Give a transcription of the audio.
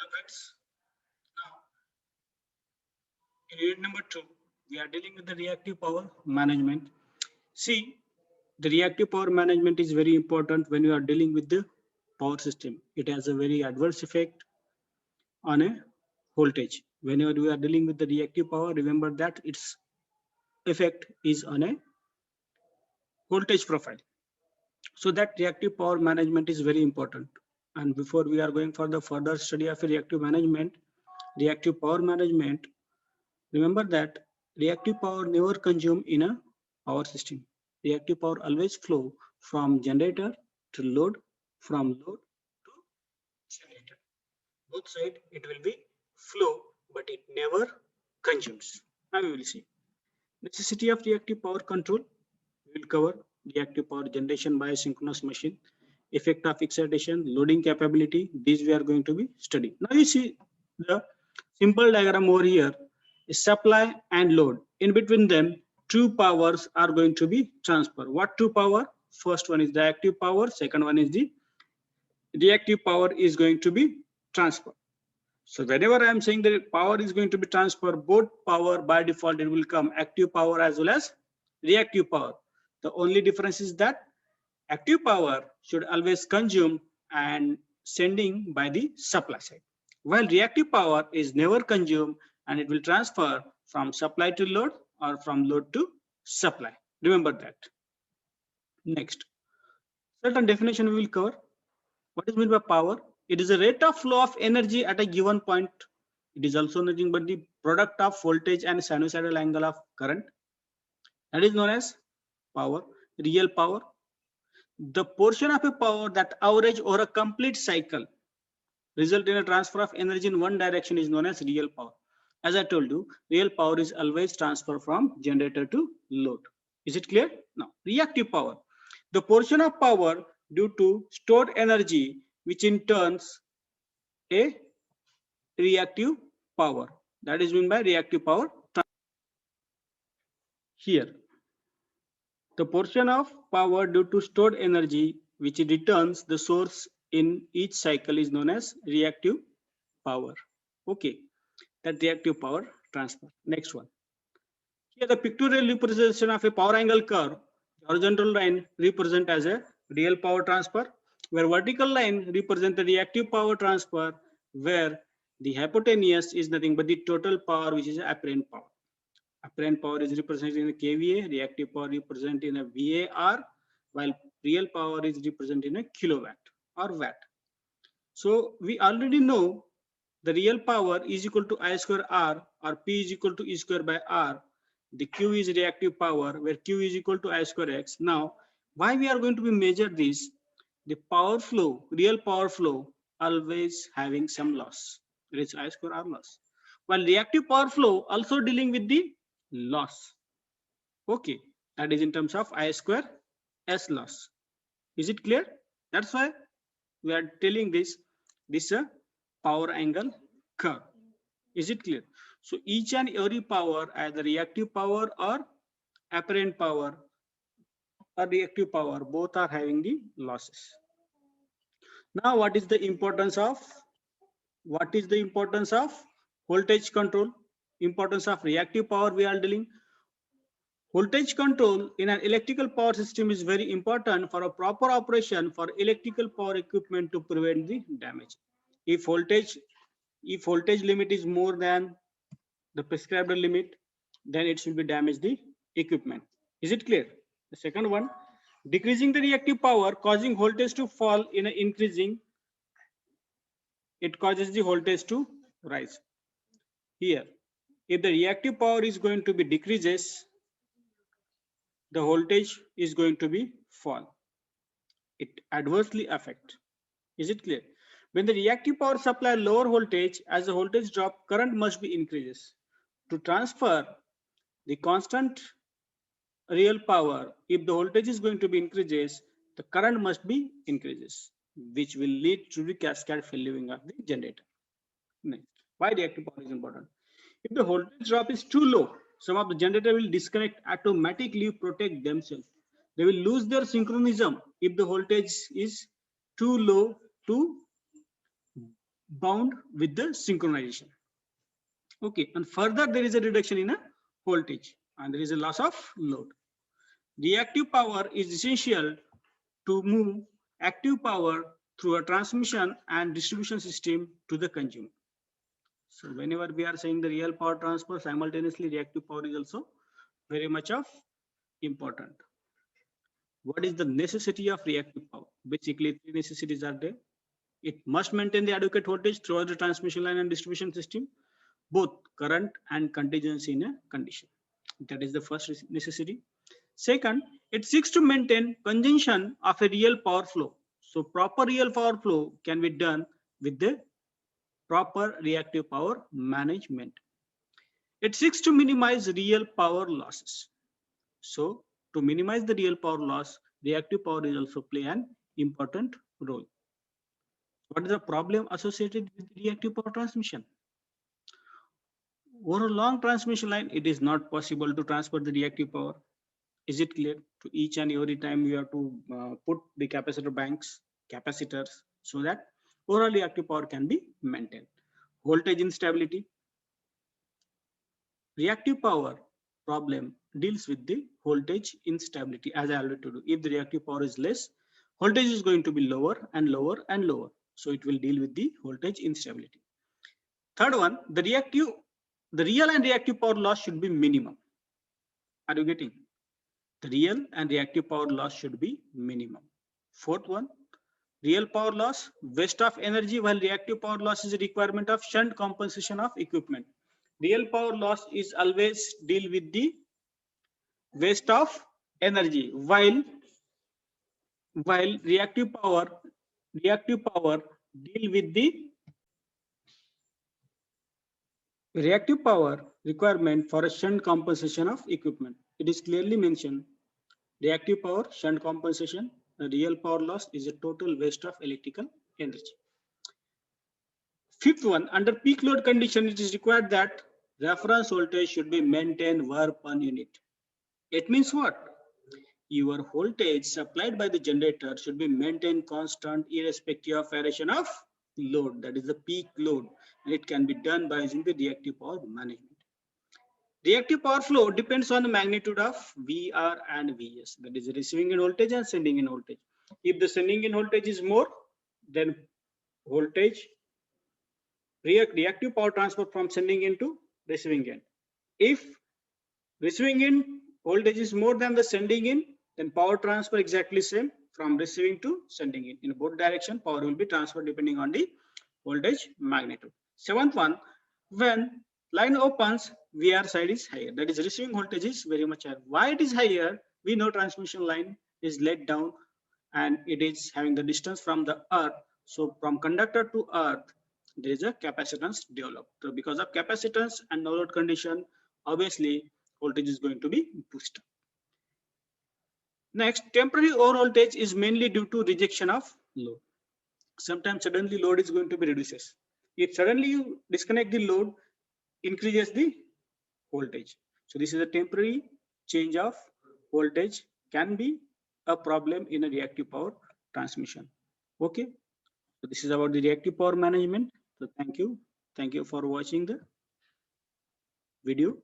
Hello friends. Now in unit number 2, we are dealing with the reactive power management. See, the reactive power management is very important when you are dealing with the power system. It has a very adverse effect on a voltage. Whenever we are dealing with the reactive power, remember that its effect is on a voltage profile. So that reactive power management is very important. And before we are going for the further study of reactive power management, remember that reactive power never consumed in a power system. Reactive power always flow from generator to load, from load to generator. Both side it will be flow, but it never consumes. Now we will see. Necessity of reactive power control. We will cover reactive power generation by a synchronous machine, effect of excitation, loading capability. These we are going to be studying. Now you see the simple diagram over here is supply and load. In between them, two powers are going to be transferred. What two power? First one is the active power. Second one is the reactive power is going to be transferred. So whenever I am saying that power is going to be transferred, both power by default it will come active power as well as reactive power. The only difference is that active power should always consume and sending by the supply side, while reactive power is never consumed and it will transfer from supply to load or from load to supply. Remember that. Next, certain definition we will cover. What is meant by power? It is a rate of flow of energy at a given point. It is also nothing but the product of voltage and sinusoidal angle of current. That is known as power. Real power. The portion of a power that average over a complete cycle result in a transfer of energy in one direction is known as real power. As I told you, real power is always transfer from generator to load. Is it clear? Now, reactive power. The portion of power due to stored energy, which in turns a reactive power. That is meant by reactive power. Here, the portion of power due to stored energy which returns the source in each cycle is known as reactive power. Okay, that reactive power transfer. Next one. Here the pictorial representation of a power angle curve. Horizontal line represent as a real power transfer, where vertical line represent the reactive power transfer, where the hypotenuse is nothing but the total power, which is apparent power. Apparent power is represented in a kVA, reactive power represented in a VAR, while real power is represented in a kilowatt or watt. So we already know the real power is equal to I square R, or P is equal to E square by R. The Q is reactive power, where Q is equal to I square X. Now, why we are going to be measure this? The power flow, real power flow, always having some loss. It is I square R loss. While reactive power flow also dealing with the loss. Okay, that is in terms of I square S loss. Is it clear? That's why we are telling this a power angle curve. Is it clear? So each and every power, either reactive power or apparent power or reactive power, both are having the losses. Now, what is the importance of voltage control? Importance of reactive power we are dealing. Voltage control in an electrical power system is very important for a proper operation for electrical power equipment to prevent the damage. If voltage limit is more than the prescribed limit, then it should be damage the equipment. Is it clear? The second one, decreasing the reactive power causing voltage to fall in a increasing, it causes the voltage to rise. Here, if the reactive power is going to be decreases, the voltage is going to be fall. It adversely affect. Is it clear? When the reactive power supply lower voltage, as the voltage drop, current must be increases. To transfer the constant real power, if the voltage is going to be increases, the current must be increases, which will lead to the cascade failing of the generator. Next, why reactive power is important? If the voltage drop is too low, some of the generator will disconnect automatically, protect themselves. They will lose their synchronism if the voltage is too low to bound with the synchronization. Okay, and further there is a reduction in a voltage and there is a loss of load. Reactive power is essential to move active power through a transmission and distribution system to the consumer. So whenever we are saying the real power transfer, simultaneously reactive power is also very much of important. What is the necessity of reactive power? Basically, three necessities are there. It must maintain the adequate voltage throughout the transmission line and distribution system, both current and contingency in a condition. That is the first necessity. Second, it seeks to maintain conjunction of a real power flow. So proper real power flow can be done with the proper reactive power management. It seeks to minimize real power losses. So to minimize the real power loss, reactive power is also play an important role. What is the problem associated with reactive power transmission? Over a long transmission line, it is not possible to transfer the reactive power. Is it clear? To each and every time we have to put the capacitor banks, capacitors, so that overall reactive power can be maintained. Voltage instability. Reactive power problem deals with the voltage instability, as I already told you. If the reactive power is less, voltage is going to be lower and lower and lower. So it will deal with the voltage instability. Third one, the real and reactive power loss should be minimum. Are you getting? The real and reactive power loss should be minimum. Fourth one, real power loss, waste of energy, while reactive power loss is a requirement of shunt compensation of equipment. Real power loss is always deal with the waste of energy, while reactive power deal with the reactive power requirement for a shunt compensation of equipment. It is clearly mentioned. Reactive power, shunt compensation, real power loss is a total waste of electrical energy. Fifth one, under peak load condition, it is required that reference voltage should be maintained per unit. It means what? Your voltage supplied by the generator should be maintained constant irrespective of variation of load. That is the peak load. And it can be done by using the reactive power management. Reactive power flow depends on the magnitude of VR and VS. That is receiving in voltage and sending in voltage. If the sending in voltage is more, then voltage reactive power transfer from sending in to receiving end. If receiving in voltage is more than the sending in, then power transfer exactly same from receiving to sending in. In both direction, power will be transferred depending on the voltage magnitude. Seventh one, when line opens, VR side is higher. That is receiving voltage is very much higher. Why it is higher? We know transmission line is let down and it is having the distance from the earth. So from conductor to earth, there is a capacitance developed. So because of capacitance and no load condition, obviously voltage is going to be boosted. Next, temporary over voltage is mainly due to rejection of load. Sometimes suddenly load is going to be reduces. If suddenly you disconnect the load, increases the voltage. So this is a temporary change of voltage can be a problem in a reactive power transmission. Okay. So this is about the reactive power management. So thank you. Thank you for watching the video.